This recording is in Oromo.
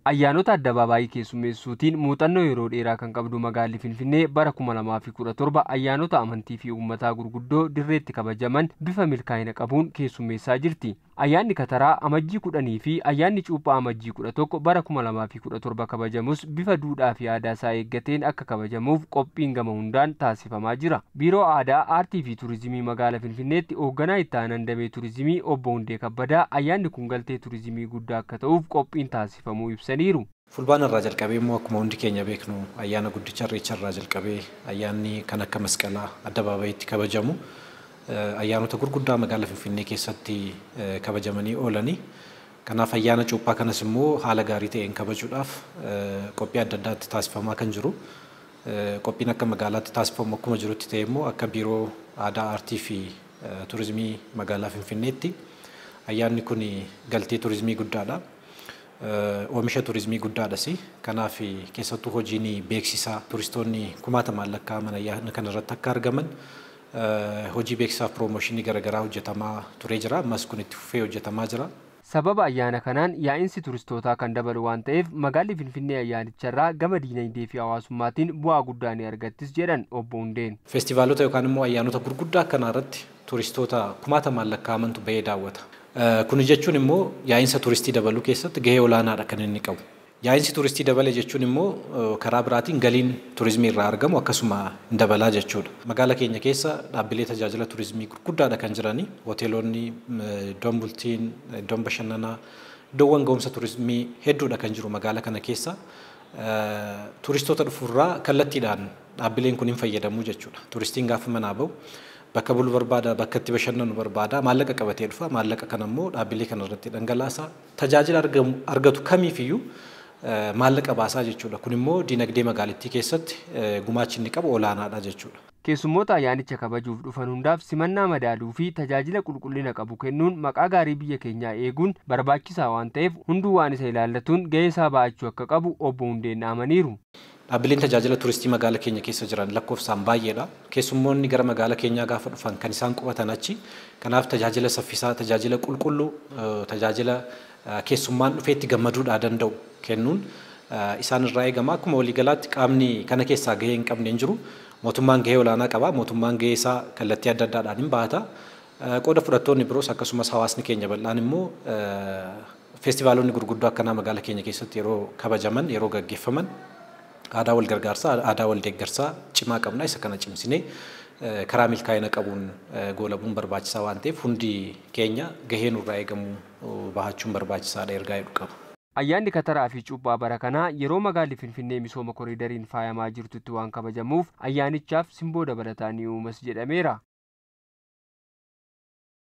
Ayyaanota addabaabaayii keessummeessuutiin muuxannoo yeroo dheeraa kan qabdu magaalli Finfinnee bara 2017 ayyaanota amantii fi uummataa gurguddoo dirreetti kabajaman bifa milkaa'ina qabuun keessummeessaa jirti. Ayyaanni Kataraa amajjii 10 fi ayyaanni Cuuphaa amajjii 11 bara 2017 kabajamus bifa duudhaa fi aadaa isaa eeggateen akka kabajamuuf qophiin gama hundaan taasifamaa jira. Biiroo Aadaa, Aartii fi Turizimii magaalaa Finfinneetti hoogganaa itti aanaa damee turizimii obbo Hundee Kabbadaa ayyaanni kun galtee turizimii guddaa akka ta'uuf qophiin taasifamuu ibsaniiru. Fulbaana irraa jalqabee immoo akkuma hundi keenya beeknu ayyaana guddicha Irreecha irraa jalqabee ayyaanni kan akka masqalaa addabaabayiitti kabajamu ayyaanota gurguddaa magaalaa Finfinnee keessatti kabajamanii oolanii. Kanaaf ayyaana Cuuphaa kanas immoo haala gaarii ta'een kabajuudhaaf qophii adda addaatti taasifamaa kan jiru. Qophiin akka magaalaatti taasifamu akkuma jirutti ta'e immoo akka Biiroo Aadaa, Aartii fi Turizimii magaalaa Finfinneetti ayyaanni kun galtee turizimii guddaadha. Oomisha turizimii guddaadhas. Kanaaf keessattuu hojiin beeksisaa turistoonni kumaatamaan lakkaa'aman ayyaana kana irratti akka argaman hojii beeksisaaf piroomooshinii garaagaraa hojjetamaa turee jira. Ammas kun itti fufee hojjetamaa jira. Sababa ayyaana kanaan yaa'insi turistootaa kan dabalu waan ta'eef magaalli Finfinnee ayyaanicharraa gama diinagdee fi hawaasummaatiin bu'aa guddaa ni argattis jedhan obbo Hundeen. Feestivaalota yookaan immoo ayyaanota gurguddaa akkanaa irratti turistoota kumaatamaan lakkaa'amantu bahee daawwata. Kun jechuun immoo yaa'insa turistii dabaluu keessatti gahee olaanaadha kan inni qabu. Yaa'insi turistii dabale jechuun immoo karaa biraatiin galiin turizimii irraa argamu akkasuma dabalaa jechuudha. Magaalaa keenya keessa dhaabbilee tajaajila turizimii gurguddaadha kan jiranii. Hoteelonni, iddoon bultiin, iddoon bashannanaa, iddoowwan ga'umsa turizimii hedduudha kan jiru magaalaa kana keessa. Turistoota dhufuurraa kallattiidhaan dhaabbileen kun hin fayyadamu jechuudha. Turistiin gaafa manaa bahu bakka bulu barbaada, bakka itti bashannanu barbaada, maallaqa qabatee dhufa. Maallaqa kana immoo dhaabbilee kana irratti dhangalaasa. Tajaajila argatu kamiifiyyuu maallaqa baasaa jechuudha. Kun immoo diinagdee magaalattii keessatti gumaachi inni qabu olaanaadha jechuudha. Keessummoota ayyaanicha kabajuuf dhufan hundaaf simannaa madaaluu fi tajaajila qulqullina qabu kennuun maqaa gaarii biyya keenyaa eeguun barbaachisaa waan ta'eef hunduu waan isa ilaallatuun gahee isaa ba'achuu akka qabu obbo Hundeen amaniiru. Dhaabbileen tajaajila turistii magaalaa keenya keessa jiran lakkoofsaan baay'eedha. Keessummoonni gara magaalaa keenyaa gaafa dhufan kan isaan qubatan achi. Kanaaf tajaajila saffisaa, tajaajila qulqulluu, tajaajila keessummaan dhufeetti gammaduudhaa danda'u kennuun isaan irraa eegama. Akkuma waliigalaatti qaamni kana keessaa gahee hin qabne hin jiru. Mootummaan gahee olaanaa qaba. Mootummaan gahee isaa kallattii adda addaadhaan hin bahata. Qooda fudhattoonni biroos akkasumas hawaasni keenya bal'aan immoo feestivaalonni gurguddoo akkanaa magaalaa keenya keessatti yeroo kabajaman, yeroo gaggeeffaman aadaa wal gargaarsaa, aadaa wal deeggarsaa cimaa qabna. Isa kana cimsinee karaa milkaa'ina qabuun goolabuun barbaachisaa waan ta'eef hundi keenya gahee nurraa eegamu bahachuun barbaachisaadha ergaa jedhu qaba. Ayyaanni Kataraa fi Cuuphaa bara kanaa yeroo magaalli Finfinnee misooma koriidariin faayamaa jirtutti waan kabajamuuf ayyaanichaaf simboo dabalataa ni uumas jedhameera.